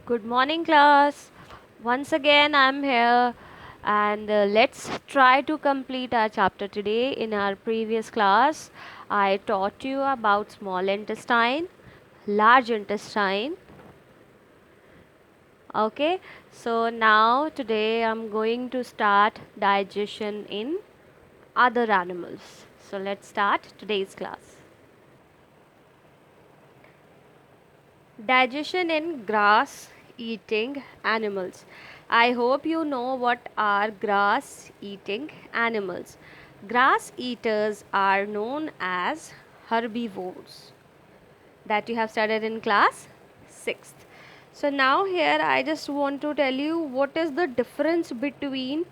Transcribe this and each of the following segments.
Good morning, class. Once again, I'm here, and let's try to complete our chapter today. In our previous class, I taught you about small intestine, large intestine. Okay, so now today I'm going to start digestion in other animals. So let's start today's class. Digestion in grass eating animals. I hope you know what are grass eating animals. Grass eaters are known as herbivores that you have studied in class 6th. So now here I just want to tell you what is the difference between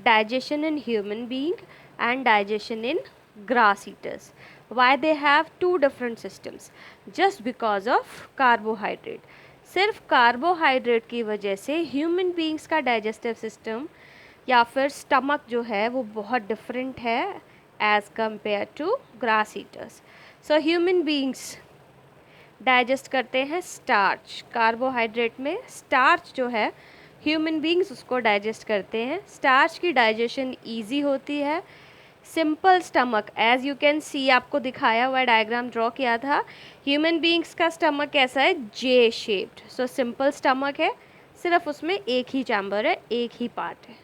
digestion in human being and digestion in grass eaters. Why they have two different systems? Just because of carbohydrate. सिर्फ carbohydrate की वजह से human beings का digestive system या फिर stomach जो है वो बहुत डिफरेंट है as compared to grass eaters. So human beings digest करते हैं स्टार्च. कार्बोहाइड्रेट में स्टार्च जो है ह्यूमन बींग्स उसको डाइजेस्ट करते हैं. स्टार्च की डाइजेशन इजी होती है. Simple stomach, as you can see, आपको दिखाया हुआ डायग्राम ड्रॉ किया था. ह्यूमन बींग्स का स्टमक कैसा है? जे शेप्ड. सो सिंपल स्टमक है, सिर्फ उसमें एक ही चैम्बर है, एक ही पार्ट है,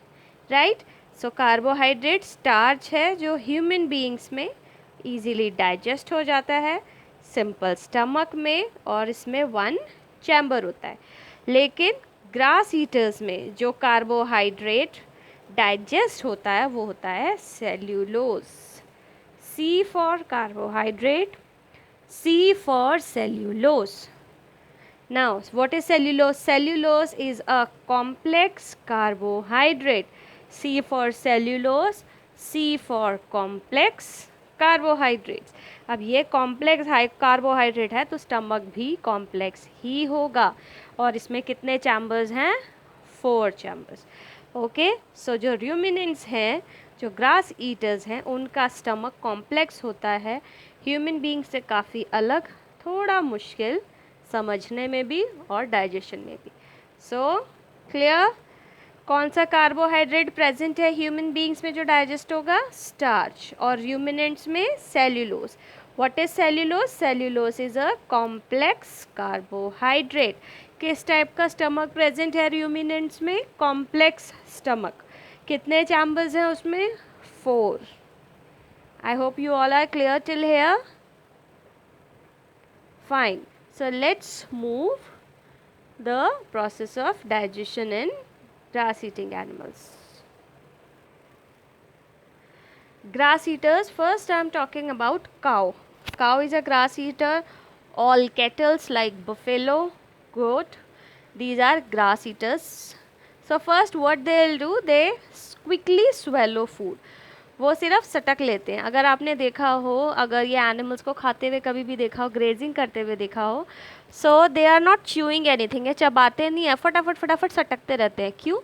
राइट. सो कार्बोहाइड्रेट स्टार्च है जो ह्यूमन बींग्स में ईजीली डाइजेस्ट हो जाता है सिंपल स्टमक में, और इसमें वन चैम्बर होता है. लेकिन ग्रास ईटर्स में जो कार्बोहाइड्रेट डाइजेस्ट होता है वो होता है cellulose. C for carbohydrate, C for cellulose. Now what is cellulose? Cellulose is a complex carbohydrate. C for cellulose, C for complex carbohydrates. अब ये कॉम्प्लेक्स कार्बोहाइड्रेट है तो स्टमक भी कॉम्प्लेक्स ही होगा. और इसमें कितने चैम्बर्स हैं? 4 चैम्बर्स. ओके, सो जो रूमिनेंट्स हैं, जो ग्रास ईटर्स हैं, उनका स्टमक कॉम्प्लेक्स होता है, ह्यूमन बींग से काफ़ी अलग, थोड़ा मुश्किल समझने में भी और डाइजेशन में भी. So clear? कौन सा कार्बोहाइड्रेट प्रेजेंट है ह्यूमन बींग्स में जो डाइजेस्ट होगा? स्टार्च. और र्यूमिनेंट्स में cellulose. What is cellulose? Cellulose is a complex carbohydrate. किस टाइप का स्टमक प्रेजेंट है र्यूमिनेंट्स में? Complex stomach. कितने चैम्बर्स हैं उसमें? 4. I hope you all are clear till here. Fine. So let's move the process of digestion in grass eating animals. Grass eaters, first I am talking about cow. Cow is a grass eater. All cattles like buffalo, goat, these are grass eaters. So first what they will do, they quickly swallow food. वो सिर्फ सटक लेते हैं. अगर आपने देखा हो, अगर ये एनिमल्स को खाते हुए कभी भी देखा हो, ग्रेजिंग करते हुए देखा हो, so they are not chewing anything. ये चबाते नहीं है, फटाफट फटाफट सटकते रहते हैं. क्यों?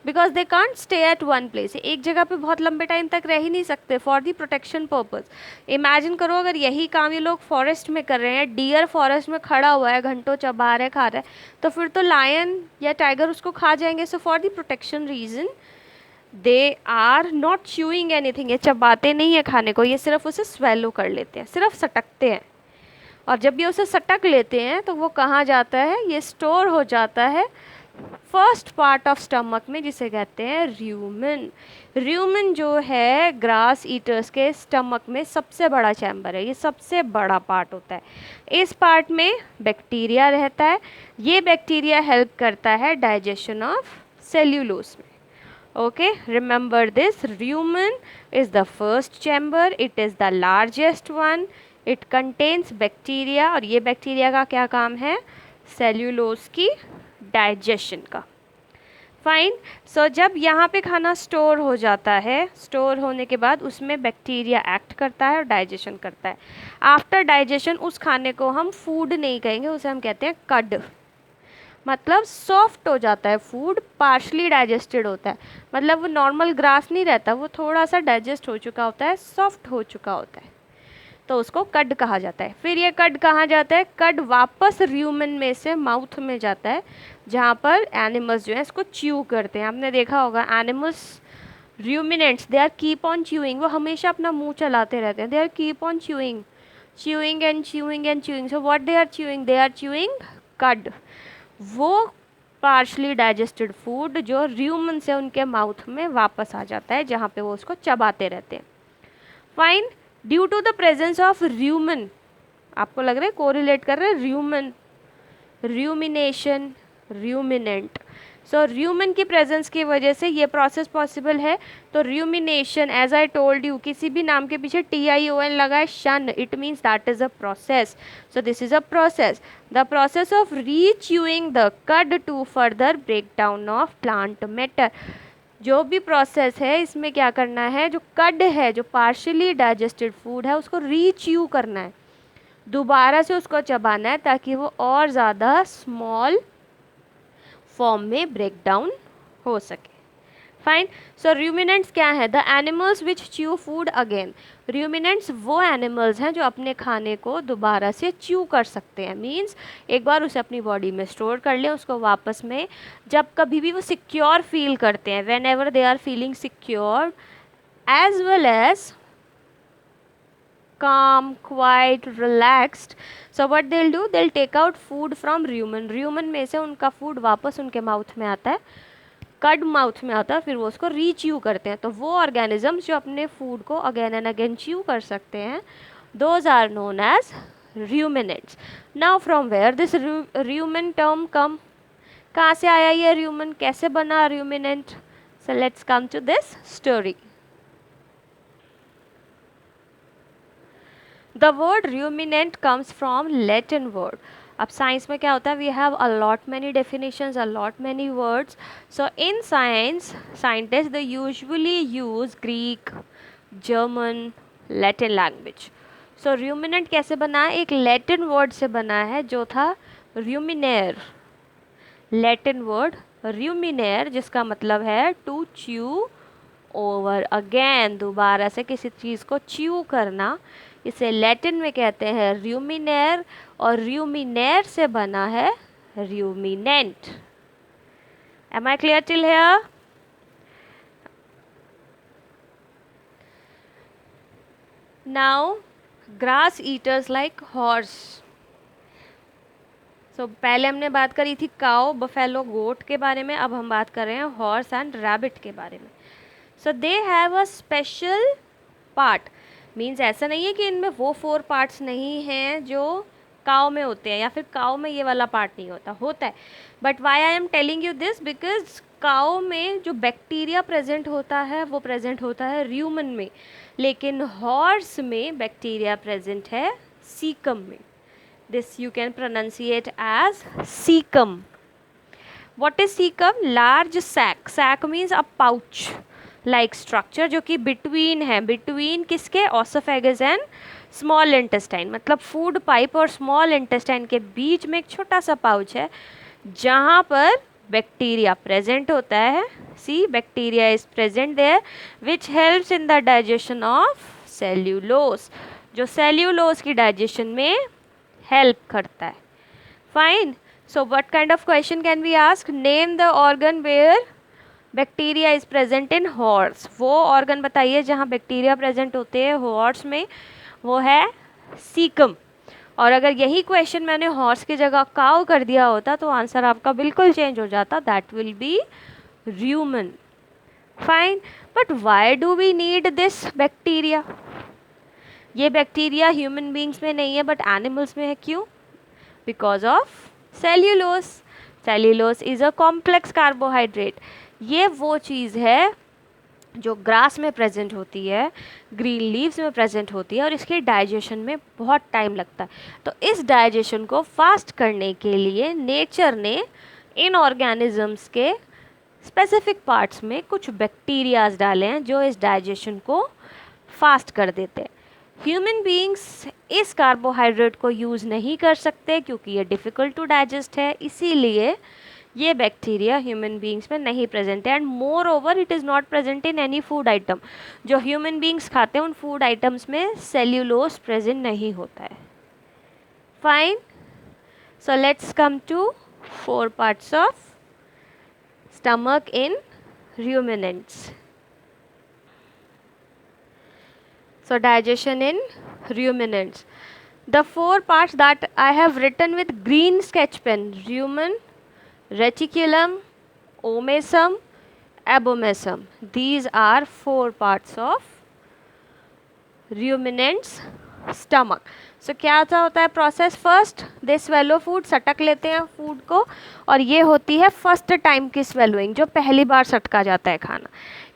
Because they can't stay at one place. एक जगह पे बहुत लंबे टाइम तक रह ही नहीं सकते for the protection purpose. Imagine करो अगर यही काम ये लोग फॉरेस्ट में कर रहे हैं, डियर फॉरेस्ट में खड़ा हुआ है, घंटों चबा रहा है, खा रहा है, तो फिर तो लायन या टाइगर उसको खा जाएंगे. So for the protection reason they are not chewing anything. ये चबाते नहीं है खाने को, ये सिर्फ उसे स्वेलो कर लेते हैं, सिर्फ सटकते हैं. और जब ये उसे सटक लेते हैं तो वो कहाँ जाता है? ये स्टोर हो जाता है फर्स्ट पार्ट ऑफ स्टमक में, जिसे कहते हैं र्यूमन. र्यूमन जो है ग्रास ईटर्स के स्टमक में सबसे बड़ा चैम्बर है, ये सबसे बड़ा पार्ट होता है. इस पार्ट में बैक्टीरिया रहता है. ये बैक्टीरिया हेल्प करता है डाइजेशन ऑफ सेल्यूलोज में. Okay, remember this, rumen is the first chamber, it is the largest one, it contains bacteria, और ये बैक्टीरिया का क्या काम है? सेल्यूलोज की डाइजेशन का. फाइन. सो जब यहाँ पे खाना स्टोर हो जाता है, स्टोर होने के बाद उसमें बैक्टीरिया एक्ट करता है और डाइजेशन करता है. आफ्टर डाइजेशन उस खाने को हम फूड नहीं कहेंगे, उसे हम कहते हैं कड. मतलब सॉफ्ट हो जाता है फूड, पार्शली डाइजेस्टेड होता है. मतलब वो नॉर्मल ग्रास नहीं रहता, वो थोड़ा सा डाइजेस्ट हो चुका होता है, सॉफ्ट हो चुका होता है. तो उसको कड कहा जाता है। फिर ये कड कहाँ जाता है, कड वापस र्यूमन में से माउथ में जाता है, जहाँ पर एनिमल्स जो है इसको च्यू करते हैं। आपने देखा होगा animals ruminants they are keep on chewing, वो हमेशा अपना मुंह चलाते रहते हैं, they are keep on chewing chewing and chewing and chewing, so what they are chewing, they are chewing cud, वो पार्शली डाइजेस्टेड फूड जो र्यूमन से उनके माउथ में वापस आ जाता है, जहाँ पे वो उसको चबाते रहते हैं। Fine, due to the presence of rumen, आपको लग रहा है कोरिलेट कर रहे हैं र्यूमन, र्यूमिनेशन, र्यूमिनेंट, सो र्यूमन की प्रेजेंस की वजह से ये प्रोसेस पॉसिबल है। तो rumination, as I told you, किसी भी नाम के पीछे TION लगा है, शन, it means that is a process, so this is a process, the process of rechewing the cud to further break down of plant matter. जो भी प्रोसेस है इसमें क्या करना है, जो कड है, जो पार्शियली डाइजेस्टेड फूड है, उसको रीच्यू करना है, दोबारा से उसको चबाना है, ताकि वो और ज़्यादा स्मॉल फॉर्म में ब्रेक डाउन हो सके। फाइन, सो रूमिनेंट्स क्या है, the animals which chew food again. Ruminants वो एनिमल्स हैं जो अपने खाने को दोबारा से च्यू कर सकते हैं, मीन्स एक बार उसे अपनी बॉडी में स्टोर कर लें, उसको वापस में जब कभी भी वो सिक्योर फील करते हैं, whenever they are feeling secure as well as calm, quiet, relaxed, so what they'll do, they'll take out food from rumen, rumen में से उनका फूड वापस उनके माउथ में आता है, कड माउथ में आता है, फिर वो उसको रीच्यू करते हैं। तो वो ऑर्गेनिजम्स जो अपने फूड को अगेन एंड अगेन च्यू कर सकते हैं, those are known as ruminants. Now from where this rumen term come, कहाँ से आया ये rumen, कैसे बना ruminant? So let's come to this story. The word ruminant comes from Latin word. अब साइंस में क्या होता है, we have a lot many definitions, a lot many words, so in science scientist they usually use Greek, German, Latin language. So ruminant कैसे बना है, एक Latin word से बना है जो था ruminare, लैटिन वर्ड ruminare, जिसका मतलब है टू च्यू ओवर अगेन, दोबारा से किसी चीज़ को च्यू करना, इसे लैटिन में कहते हैं रूमिनेर, और रूमिनेर से बना है ruminant. Am I clear till here? Now grass eaters like horse, so पहले हमने बात करी थी काउ, बफेलो, गोट के बारे में, अब हम बात कर रहे हैं हॉर्स एंड रैबिट के बारे में। So they have a special part, means ऐसा नहीं है कि इनमें वो 4 पार्ट्स नहीं हैं जो काव में होते हैं, या फिर काव में ये वाला पार्ट नहीं होता, होता है, but why I am telling you this, because काव में जो बैक्टीरिया प्रेजेंट होता है वो प्रेजेंट होता है र्यूमन में, लेकिन हॉर्स में बैक्टीरिया प्रेजेंट है सीकम में, this you can pronunciate as caecum. What is caecum? Large sac, sac means a pouch like structure, जो कि बिटवीन है, बिटवीन किसके, ऑसोफेगस एंड स्मॉल इंटेस्टाइन, मतलब फूड पाइप और स्मॉल इंटेस्टाइन के बीच में एक छोटा सा पाउच है, जहाँ पर बैक्टीरिया प्रेजेंट होता है। See, bacteria is present there which helps in the digestion of cellulose, जो सेल्यूलोस की डाइजेशन में हेल्प करता है। Fine, so what kind of question can we ask, name the organ where bacteria is present in horse, वो organ बताइए जहाँ bacteria present होते हैं हॉर्स में, वो है सीकम। और अगर यही क्वेश्चन मैंने हॉर्स की जगह काउ कर दिया होता तो आंसर आपका बिल्कुल चेंज हो जाता, that will be rumen. Fine, but why do we need this bacteria? ये बैक्टीरिया ह्यूमन बींग्स में नहीं है बट एनिमल्स में है, क्यों? Because of cellulose, cellulose is a complex carbohydrate, ये वो चीज़ है जो ग्रास में प्रेजेंट होती है, ग्रीन लीव्स में प्रेजेंट होती है, और इसके डाइजेशन में बहुत टाइम लगता है। तो इस डाइजेशन को फास्ट करने के लिए नेचर ने इन ऑर्गेनिजम्स के स्पेसिफिक पार्ट्स में कुछ बैक्टीरियाज डाले हैं जो इस डाइजेशन को फास्ट कर देते हैं। ह्यूमन बीइंग्स इस कार्बोहाइड्रेट को यूज़ नहीं कर सकते क्योंकि ये डिफ़िकल्ट टू डाइजेस्ट है, इसीलिए ये बैक्टीरिया ह्यूमन बींग्स में नहीं प्रेजेंट है, and moreover it is not present in any food item. जो ह्यूमन बींग्स खाते हैं उन फूड आइटम्स में सेल्यूलोज प्रेजेंट नहीं होता है। Fine, so let's come to 4 parts of stomach in ruminants. So digestion in ruminants. The 4 parts that I have written with green sketch pen: rumen, reticulum, omasum, abomasum. These are 4 parts of ruminants stomach. So क्या होता है process? First they swallow food, सटक लेते हैं food को, और ये होती है फर्स्ट टाइम की स्वेलोइंग, जो पहली बार सटका जाता है खाना,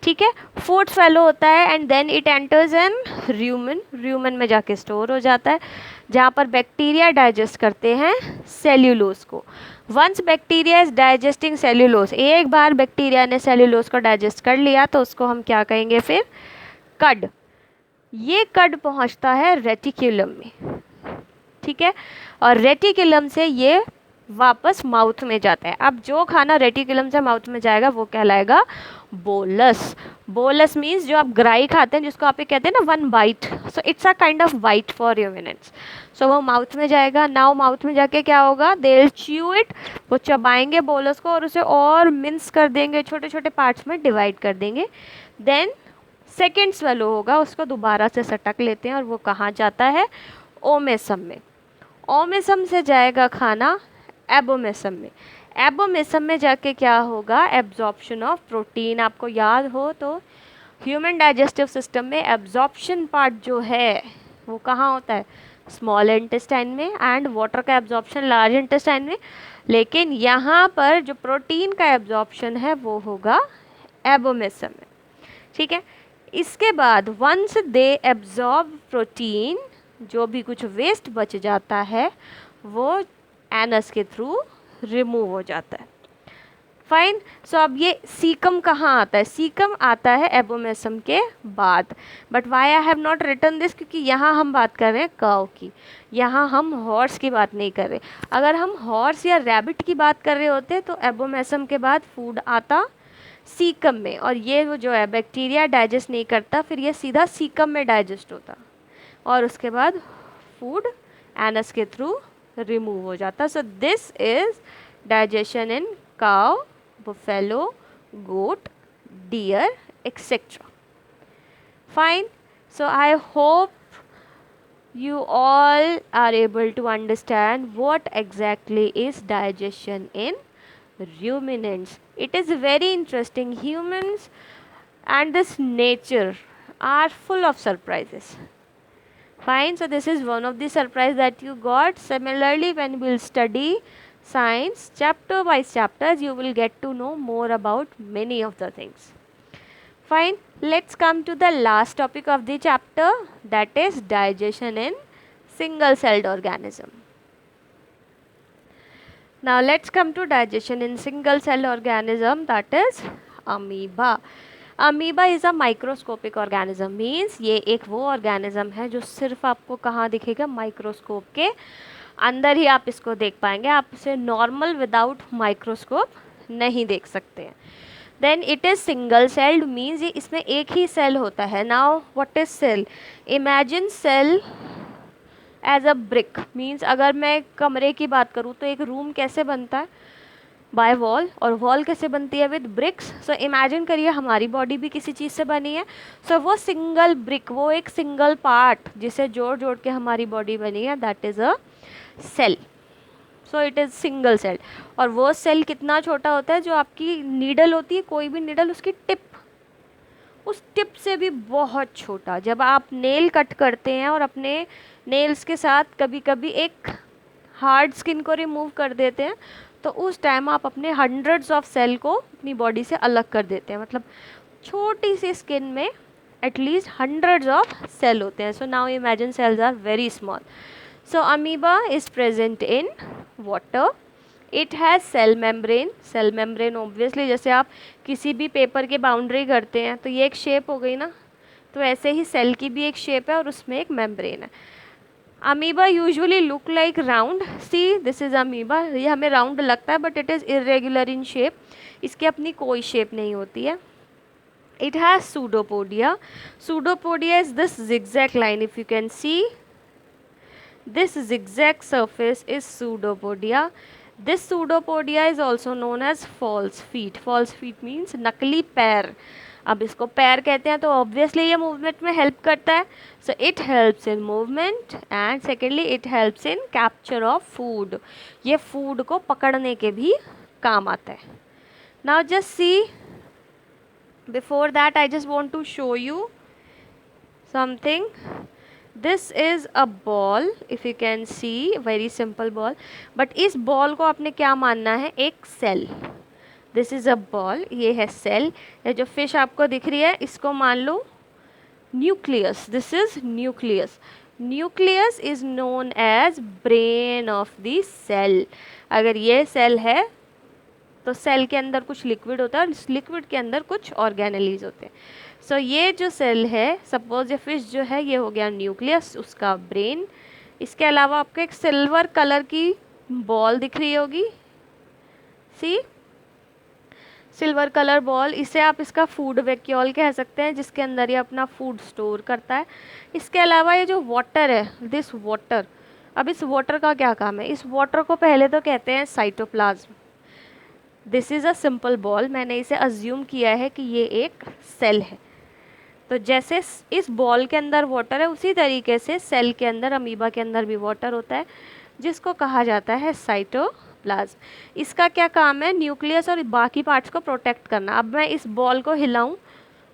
ठीक है। फूड स्वेलो होता है and then it enters in rumen, rumen में जाके स्टोर हो जाता है, जहाँ पर बैक्टीरिया डाइजेस्ट करते हैं सेल्यूलोज को। Once bacteria is digesting cellulose, एक बार बैक्टीरिया ने सेल्यूलोज को डाइजेस्ट कर लिया तो उसको हम क्या कहेंगे फिर? कड। ये कड पहुंचता है रेटिक्यूलम में, ठीक है, और रेटिक्यूलम से ये वापस माउथ में जाता है। अब जो खाना रेटिक्यूलम से माउथ में जाएगा वो कहलाएगा बोलस। बोलस मीन्स जो आप ग्राई खाते हैं, जिसको आप ये कहते हैं ना one bite, so it's a kind of bite for humans. So वो माउथ में जाएगा। नाउ माउथ में जाके क्या होगा? दे विल च्यू इट, वो चबाएंगे बोलस को और उसे और मिन्स कर देंगे, छोटे छोटे पार्ट्स में डिवाइड कर देंगे। देन सेकेंड स्वेलो होगा, उसको दोबारा से सटक लेते हैं और वो कहाँ जाता है? ओमेसम में। ओमेसम से जाएगा खाना एबोमेसम में। एबोमेसम में जाके क्या होगा? Absorption of protein. आपको याद हो तो ह्यूमन डाइजेस्टिव सिस्टम में एब्जॉर्प्शन पार्ट जो है वो कहाँ होता है? स्मॉल इंटेस्टाइन में, एंड वाटर का एब्जॉर्प्शन लार्ज इंटेस्टाइन में। लेकिन यहाँ पर जो प्रोटीन का एब्जॉर्प्शन है वो होगा एबोमेसम में, ठीक है। इसके बाद वंस दे एब्जॉर्ब प्रोटीन, जो भी कुछ वेस्ट बच जाता है वो एनस के थ्रू रिमूव हो जाता है। फाइन, सो अब ये सीकम कहाँ आता है? सीकम आता है एबोमेसम के बाद। But why I have not written this? क्योंकि यहाँ हम बात कर रहे हैं काउ की, यहाँ हम हॉर्स की बात नहीं कर रहे। अगर हम हॉर्स या रैबिट की बात कर रहे होते तो एबोमेसम के बाद फूड आता सीकम में, और ये वो जो है बैक्टीरिया डाइजेस्ट नहीं करता, फिर ये सीधा सीकम में डाइजेस्ट होता और उसके बाद फूड एनस के थ्रू रिमूव हो जाता। सो this is digestion in cow, buffalo, goat, deer, etc. Fine. So I hope you all are able to understand what exactly is digestion in ruminants. It is very interesting. Humans and this nature are full of surprises. Fine, so this is one of the surprise that you got. Similarly, when we will study science chapter by chapters, you will get to know more about many of the things. Fine, let's come to the last topic of the chapter, that is digestion in single celled organism. Now let's come to digestion in single celled organism, that is amoeba. Amoeba is a microscopic organism, means ये एक वो organism है जो सिर्फ आपको कहाँ दिखेगा? Microscope के अंदर ही आप इसको देख पाएंगे। आप इसे नॉर्मल विदाउट माइक्रोस्कोप नहीं देख सकते हैं। Then it is single celled, means ये इसमें एक ही सेल होता है। Now what is cell? Imagine cell as a brick, means अगर मैं कमरे की बात करूँ तो एक रूम कैसे बनता है? बाय वॉल, और वॉल कैसे बनती है? With BRICS. सो इमेजिन करिए हमारी बॉडी भी किसी चीज़ से बनी है। सो वो सिंगल ब्रिक, वो एक सिंगल पार्ट जिसे जोड़ जोड़ के हमारी बॉडी बनी है, that is a cell. So it is single cell. और वो सेल कितना छोटा होता है? जो आपकी नीडल होती है, कोई भी नीडल, उसकी टिप, उस टिप से भी बहुत छोटा। जब आप नेल कट करते हैं और अपने नेल्स के साथ कभी कभी एक हार्ड स्किन को रिमूव कर देते हैं, तो उस टाइम आप अपने हंड्रेड्स ऑफ सेल को अपनी बॉडी से अलग कर देते हैं। मतलब छोटी सी स्किन में एटलीस्ट हंड्रेड्स ऑफ सेल होते हैं। So now imagine cells are very small. So amoeba is present in water. It has cell membrane. Cell membrane obviously जैसे आप किसी भी पेपर की बाउंड्री करते हैं तो ये एक शेप हो गई ना, तो ऐसे ही सेल की भी एक शेप है और उसमें एक मेम्ब्रेन है। Amoeba usually look like round, see this is amoeba, ये हमें राउंड लगता है but it is irregular in shape, इसकी अपनी कोई शेप नहीं होती है. It has pseudopodia. Pseudopodia is this zigzag line. If you can see, this zigzag surface is pseudopodia. This pseudopodia is also known as false feet. False feet means नकली पैर. अब इसको पैर कहते हैं तो ऑब्वियसली ये मूवमेंट में हेल्प करता है. So it helps in movement and secondly it helps in capture of food. ये फूड को पकड़ने के भी काम आता है. Now just see, before that I just want to show you something. This is a ball, if you can see, very simple ball, but इस ball को आपने क्या मानना है, एक cell. This is a ball, ये है सेल. ये जो फिश आपको दिख रही है इसको मान लो nucleus. This is nucleus. Nucleus is known as brain of the cell. अगर ये सेल है तो सेल के अंदर कुछ लिक्विड होता है और इस लिक्विड के अंदर कुछ ऑर्गेनेलीज होते हैं. सो ये जो सेल है, सपोज ये फिश जो है ये हो गया न्यूक्लियस, उसका ब्रेन. इसके अलावा आपको एक सिल्वर कलर की बॉल दिख रही होगी, सी सिल्वर कलर बॉल. इसे आप इसका फूड वैक्यूल कह सकते हैं जिसके अंदर ये अपना फूड स्टोर करता है. इसके अलावा ये जो वाटर है, दिस वाटर, अब इस वाटर का क्या काम है, इस वाटर को पहले तो कहते हैं cytoplasm. This is a simple ball, मैंने इसे अज्यूम किया है कि ये एक सेल है. तो जैसे इस बॉल के अंदर वाटर है उसी तरीके से सेल के अंदर, अमीबा के अंदर भी वाटर होता है जिसको कहा जाता है साइटोप्लाज्म. इसका क्या काम है, न्यूक्लियस और बाकी पार्ट्स को प्रोटेक्ट करना. अब मैं इस बॉल को हिलाऊं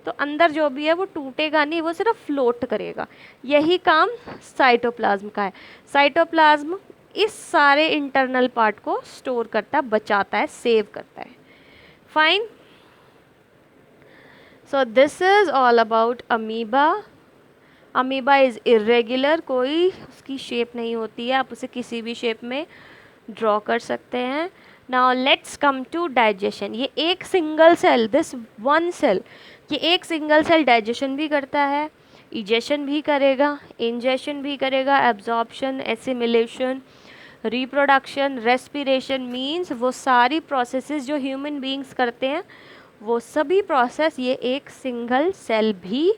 तो अंदर जो भी है वो टूटेगा नहीं, वो सिर्फ फ्लोट करेगा. यही काम साइटोप्लाज्म का है. साइटोप्लाज्म इस सारे इंटरनल पार्ट को स्टोर करता है, बचाता है, सेव करता है. Fine. So this is all about amoeba. Amoeba is irregular, कोई उसकी शेप नहीं होती है, आप उसे किसी भी शेप में ड्रॉ कर सकते हैं. Now let's come to digestion. ये एक single cell, this one cell, ये एक सिंगल सेल डाइजेशन भी करता है, इजेशन भी करेगा, इंजेशन भी करेगा, absorption, assimilation, reproduction, respiration. Means वो सारी प्रोसेसेस जो ह्यूमन बीइंग्स करते हैं वो सभी प्रोसेस ये एक सिंगल सेल भी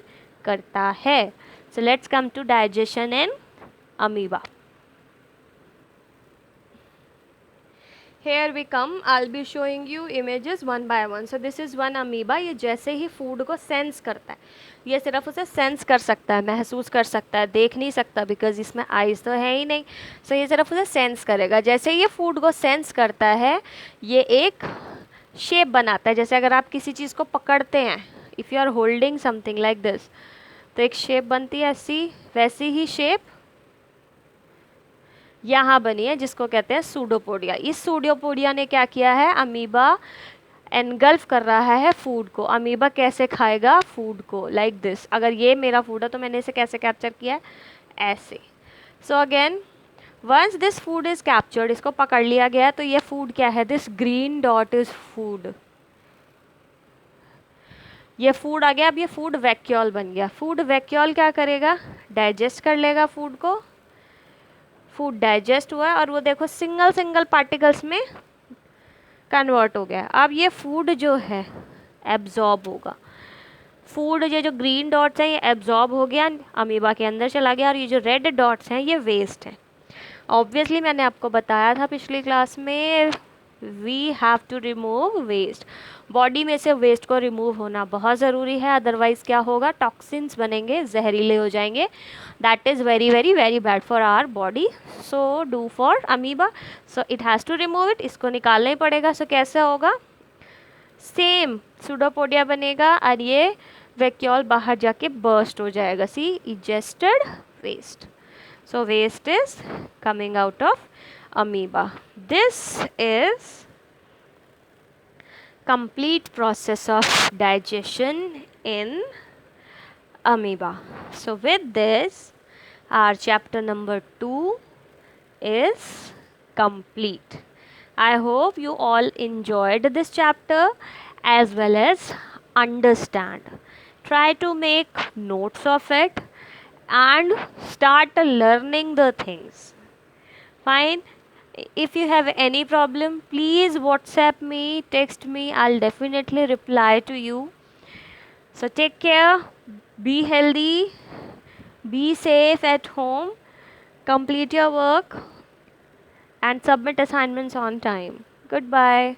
करता है. So let's come to digestion in amoeba. Here we come, I'll be showing you images one by one. So this is one amoeba. ये जैसे ही फूड को सेंस करता है, ये सिर्फ उसे सेंस कर सकता है, महसूस कर सकता है, देख नहीं सकता बिकॉज इसमें आइज़ तो है ही नहीं. सो ये सिर्फ उसे सेंस करेगा. जैसे ये फूड को सेंस करता है ये एक शेप बनाता है. जैसे अगर आप किसी चीज़ को पकड़ते हैं, if you are holding something like this, तो एक शेप बनती है ऐसी, वैसी ही शेप यहाँ बनी है जिसको कहते हैं सूडोपोडिया. इस सूडोपोडिया ने क्या किया है, अमीबा एनगल्फ कर रहा है फूड को. अमीबा कैसे खाएगा फूड को, लाइक दिस. अगर ये मेरा फूड है तो मैंने इसे कैसे कैप्चर किया है, ऐसे. So again once this food is captured, इसको पकड़ लिया गया तो ये फूड क्या है, this green dot is food. ये फूड आ गया. अब ये फूड वैक्यूल बन गया. फूड वैक्यूल क्या करेगा, डाइजेस्ट कर लेगा फूड को. फूड डाइजेस्ट हुआ और वो देखो सिंगल सिंगल पार्टिकल्स में कन्वर्ट हो गया. अब ये फूड जो है एब्जॉर्ब होगा. फूड ये जो ग्रीन डॉट्स हैं ये एब्जॉर्ब हो गया, अमीबा के अंदर चला गया, और ये जो रेड डॉट्स हैं ये वेस्ट हैं. ऑब्वियसली मैंने आपको बताया था पिछली क्लास में, we have to remove waste. Body में से वेस्ट को रिमूव होना बहुत ज़रूरी है, अदरवाइज़ क्या होगा, टॉक्सिन्स बनेंगे, जहरीले हो जाएंगे. That is very very very bad for our body. So do for amoeba. So it has to remove it, इसको निकालना ही पड़ेगा. सो कैसे होगा, सेम सूडोपोडिया बनेगा और ये वैक्यूल बाहर जाके बर्स्ट हो जाएगा. सी इजेस्टेड waste. So waste is coming out of amoeba. This is complete process of digestion in amoeba. So with this our chapter number 2 is complete. I hope you all enjoyed this chapter as well as understand. Try to make notes of it and start learning the things. Fine. If you have any problem, please WhatsApp me, text me. I'll definitely reply to you. So take care, be healthy, be safe at home, complete your work, and submit assignments on time. Goodbye.